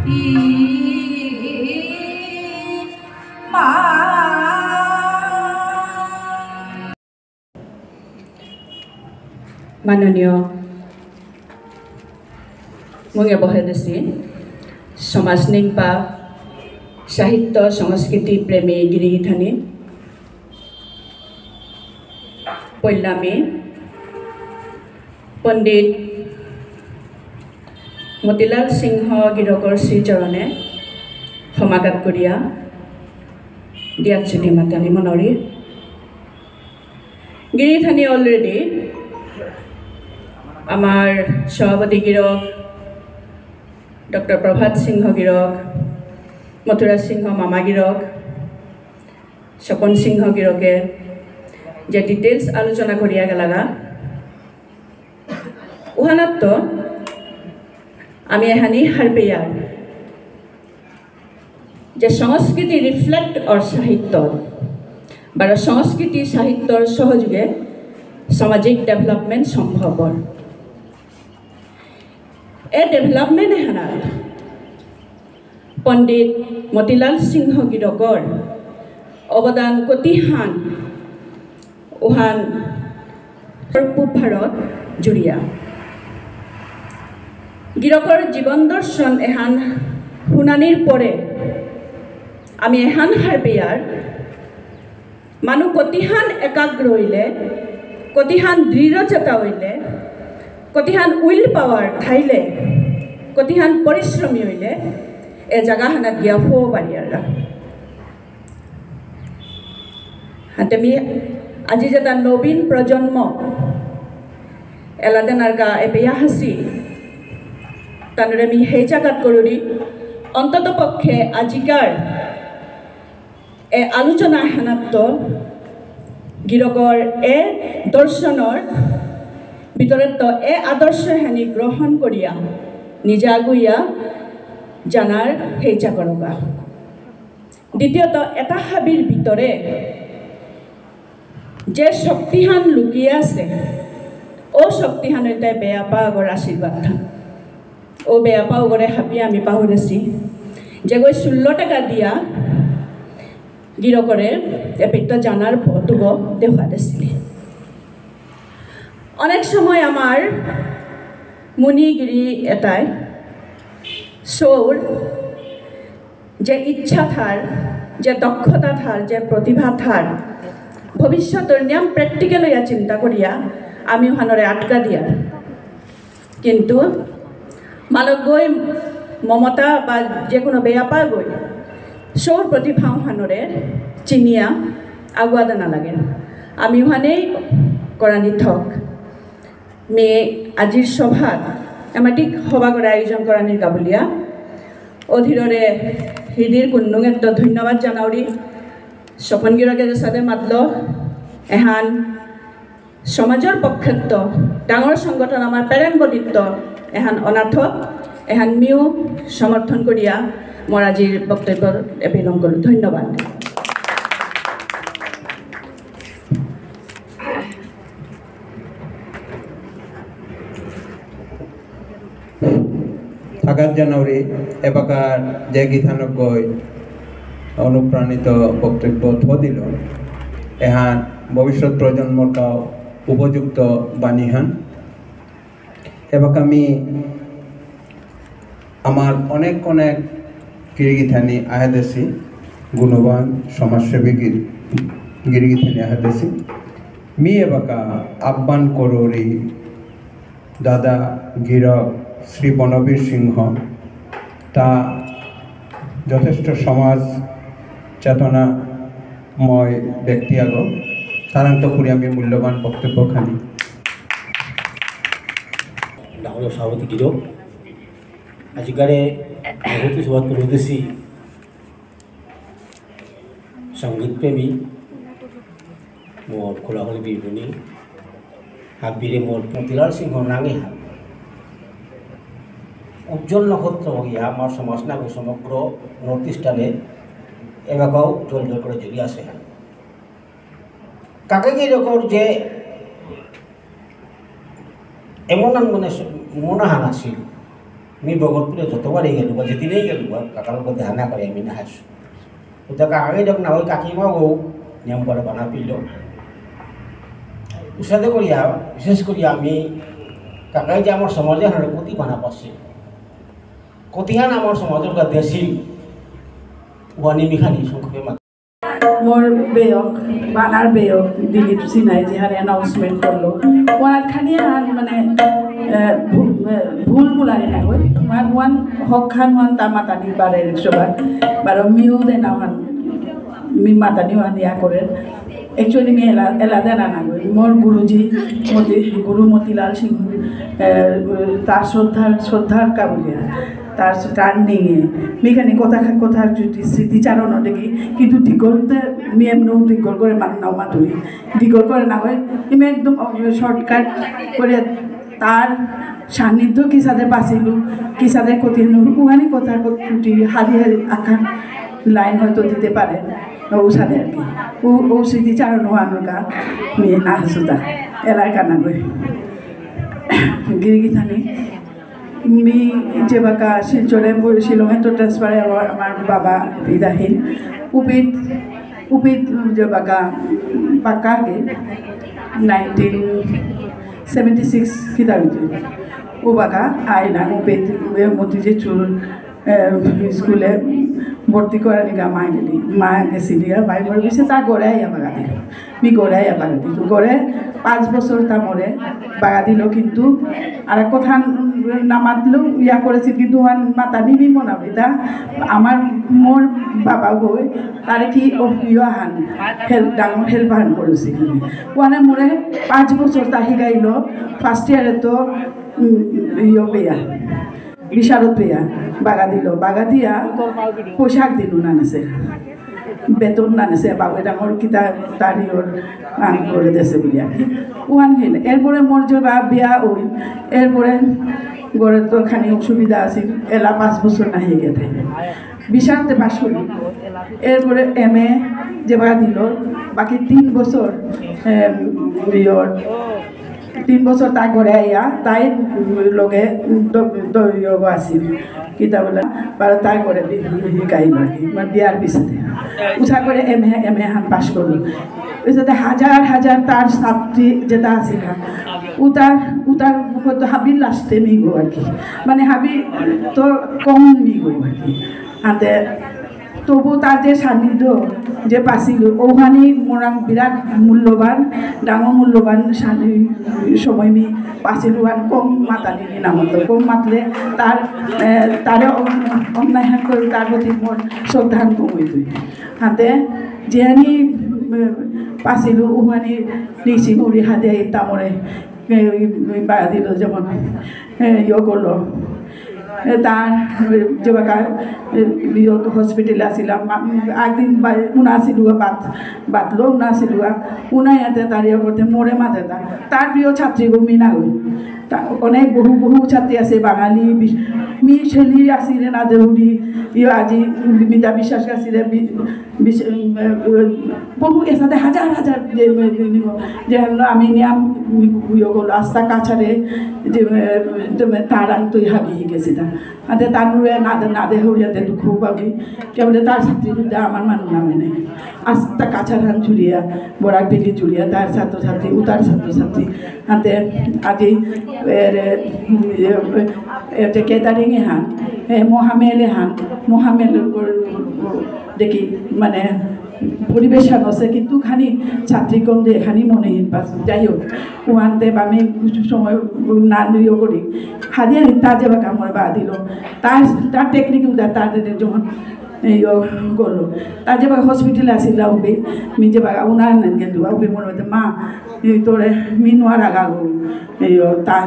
মাননীয় মুঙে বহেদেশী সমাজনিক বা সাহিত্য সংস্কৃতি প্রেমী গিরিগিথানী পল্লামী পণ্ডিত মতিলাল সিংহ গিৰকৰ শ্ৰীচৰণে সমাগত কৰিয়া দিয়াত চুটি মাতানি মনৰি গিৰিথানী অলৰেডি আমাৰ সভাপতি গিৰক ডক্টর প্রভাত সিংহ গিরক মথুরা সিংহ মামা গিরক স্বপন সিংহ গিরকে যে ডিটেলস আলোচনা করিয়া গেলাগা উহানাত আমি এহানি হারপেয়ার যে সংস্কৃতি রিফ্লেক্ট অর সাহিত্য বা সংস্কৃতি সাহিত্যর সহযোগে সামাজিক ডেভেলপমেন্ট সম্ভব এ ডেভেলপমেন্ট এহানার পণ্ডিত মতিলাল সিংহ গিৰকৰ অৱদান কতিহান উহান পূব ভাৰত জুৰিয়া গিৰকৰ জীৱন দৰ্শন এহান শুনানিৰ পৰে আমি এহান হাৰপেয়াৰ মানুহ কতিহান একাগ্ৰ হইলে কতিহান দৃঢ়চেতা হইলে কতিহান উইল পাৱাৰ ঠাইলে কতিহান পৰিশ্ৰমী হইলে এ জাগাখানাত গিয়া হ'ব পাৰি আৰু আমি আজি যেটা নবীন প্ৰজন্ম এলাদেনাৰ গা এবেয়া হাসি তানৰে আমি সেই জাগাত কৰোঁ অন্তত পক্ষে আজিকাৰ এ আলোচনা হানাত গিৰকৰ এ দৰ্শনৰ ভিতৰত এ আদৰ্শ হানি গ্ৰহণ কৰিয়া নিজে আগুয়া জানার হেইচা করবা দ্বিতীয়ত এটা হাবির ভিতরে যে শক্তিহান লুকিয়ে আছে ও শক্তিহান হইতে বেয়া পা আগর আশীর্বাদ থান ও বেয়া পা ওগরে হাবি আমি পাহরেছি যে গই 16 টাকা দিয়া গিরকরে এপিত জানার পতুব দেখা দিছিলে অনেক সময় আমার মুনিগিরি এটাই সৌর যে ইচ্ছা থার যে দক্ষতা থার যে প্রতিভা থার ভবিষ্যতের নিয়ম প্র্যাকটিক্যাল হইয়া চিন্তা করিয়া আমি ওখানরে আটকা দিয়ার কিন্তু মালক গই মমতা বা যে কোনো বেয়া পা গই সৌর প্রতিভা ওখানরে চিনিয়া আগুয়া দেনা লাগে আমি ওখানেই করা নিথক মেয়ে আজির সভাত এমাটিক সভাগরে আয়োজন করা নির্গাবলিয়া অধীরে হৃদির কুন্নুঙের তো ধন্যবাদ জানাওরি স্বপন গিরকে যে সাথে মাতল এহান সমাজের পক্ষেত্ব ডাঙর সংগঠন আমার প্যারেঙ্গলিত্ব এহান অনাথ এহান মিও সমর্থন করিয়া মোর আজির বক্তব্য এপিলং করল ধন্যবাদ আগাত জানুয়ারি এবাকার যে গীতানজ্ঞই অনুপ্রাণিত বক্তব্য দিল এহান ভবিষ্যৎ প্রজন্মটাও উপযুক্ত বাণীহান এবাক আমি আমার অনেক গিরিগিথানি আহাদেশি গুণবান সমাজসেবী গিরিগিথানি আহাদেশি মি এবাকা আহ্বান করোরি দাদা গিরক শ্রী বনবীর সিংহ তা যথেষ্ট সমাজ চেতনাময় ব্যক্তি আগ তারান্ত করে আমি মূল্যবান বক্তব্যখানি ডাঙর সভাপতি গিরক আজিকারে সভাপতি সভা করতেছি সঙ্গীতপ্রেমী মোর খোলাখলি বিবনী হাবিরে মোর মতিলাল সিংহ নাঙে হাত উজ্জ্বল নক্ষত্র হইয়া আমার সমাজ নাগরিক সমগ্র নর্থ ইস্টার্নে এলাকাও জল করে জ্বলি আসে কাকে গিরকর যে এমন মানে মনাহান আছিল আমি বগতপুরে যতবারই গেল বা যেদিনেই গেল বা কাকার লোক দেখা না করে আমি না হাসু ওটা কাকাই যখন না ওই কাকিমা বউ নিয়ম করে বানা পিল উৎসাদে করিয়া বিশেষ করিয়া আমি কাকাই যে আমার সমাজে হারে কতি বানা পাচ্ছে কতিহান আমার সমাজের দেশিল ওয়ানি মিখানি সংক্ষেপে মাত্র মোর বেয়ক বানার বেয়ক দিলীপ সিনহাই যেহার অ্যানাউন্সমেন্ট করলো ওনার খালি আর মানে ভুল বুলানি না গই ওয়ান হক খান ওয়ান তামাতানি বারে সবার বারো মিউ দেনা ওয়ান মি মাতানি ওয়ান ইয়া করে একচুয়ালি মি এলা দেনা না গই মোর গুরুজি গুরু মতিলাল সিংহ তার শ্রদ্ধার কাবুলিয়া তার টার্নিংয়ে মেখানে কথা যদি স্মৃতিচারণ দেখি কিন্তু দীঘলতে আমি এমন দীঘল করে নাও মাতুরি দীঘল করে না হয় আমি একদম শর্টকাট করে তার সান্নিধ্য কি সাথে বাঁচিলো কি সাথে ক্ষতি ওখানে কথা ছুটি হারি আঁকার লাইন হয়তো দিতে পারে ও সাথে আর কি ও স্মৃতিচারণ হওয়ানোর গা মেয়ে না হাসুতা এলাকা না গই গিরিগিথানি मी जेव्हा शिलचोरे शिलोंगे तो ट्रान्सफर আমার বাবা বিদাহীন উপিত जेव्हा पाका गे 1976 किता ও বাগা আইনা উপিত মতিজে চুর স্কুলে ভর্তি করা নিকা মা গেলি মা গেছিলি মাই মরে গেছে তা গড়ে আইয়া বাগা দিল মি গড়ে আইয়া বাগা দিল গড়ে 5 বছর তা মরে বাগা দিল কিন্তু আর কথা না মাতলেও ইয়া করেছি কিন্তু মাতা নিবি মনাবি তা আমার মোর বাবা গই তারে কি ইয়া হান ডাঙর হেল্প হান করেছি ওয়ানে মোরে 5 বছর তা শিকাইল ফার্স্ট ইয়ারে তো ইয়ে পেয়া বিশারদ পেয়া বাগা দিয়া পোশাক দিল না নেছে বেতন না নেছে বাবু ডাঙর কিতা তারিওর আন করে দেছে বলি আর কি ওয়ান খেল এরপরে মোর যে বা বিয়া ওই এরপরে গড়ে তো খানি অসুবিধা আছিল এলা 5 বছর না হয়ে গেছে বিশারদে পাশ করি এরপরে MA যেবা দিল বাকি 3 বছর ইয়র 3 বছর তা ঘরে আইয়া তাই লগে যোগ আছিল কিতা বলে বারো তাই করে শিকাইল আর কি মানে বিয়ার পিছতে উষা করে এম এ হান পাশ করলো ওই সাথে হাজার তার ছাত্রী যেটা আছিল উতার হয়তো হাবির লাস্টে মিগো আর কি মানে হাবি তো কম মিগো আর কি হাতে তবু তার যে সান্নিধ্য যে পাছিল ওখানে মোরাং বিরাট মূল্যবান ডাঙর মূল্যবান সময় মি পাছিল কম মাতানি নামত কম মাতলে তারে অন্যায় করে তার প্রতি মোর শ্রদ্ধান কমই তুই হাতে যেহানি পাছিল ওখানে নিচি মুড়ি হাতে তামরে বাড়া দিল যেমন ইয়ে করলো তার যেবা হসপিটালে আসিলাম একদিন উনা আসিলুয়া বাতলো উনা আসিলুয়া উনা ইয়াতে তার ইয়ে করতে মোড়ে মাতে তার প্রিয় ছাত্রী গো মিনা গই অনেক বহু ছাত্রী আছে বাঙালি মি ছেলি আসিলে না দেউরি ইয়ে আজি মিতা বিশ্বাস আসিলে বহু এর সাথে হাজার যে আমি নিয়াম ইয়ে করলো আস্তা কাছারে যে তার আমি তুই হাবিয়ে গেছি তা আতে তানুরে না দে হরিয়াতে দুঃখ পাবি কেবল তার ছাত্রী আমার মানুষ নামে নেই আস্তা কাছার হান চুরিয়া বরাক বেলি চুরিয়া তার ছাত্রছাত্রী উতার ছাত্রছাত্রী হাতে আজি কেটারিংয়ে হান মহামেলে দেখি মানে পরিবেশন আছে কিন্তু খানি ছাত্রী কম দিয়ে খানি মনেহীন পাস যাই হোক ওখানতে আমি কিছু সময় নানিও করি হাজিয়ে তার যে কামড় বা দিল তার টেকনিক তার যখন করলো তার যে হসপিটালে আসিল উবে মি যে উনার গেল উবে মনে হতে মা তোরে মি নোয়ার আগা গো তার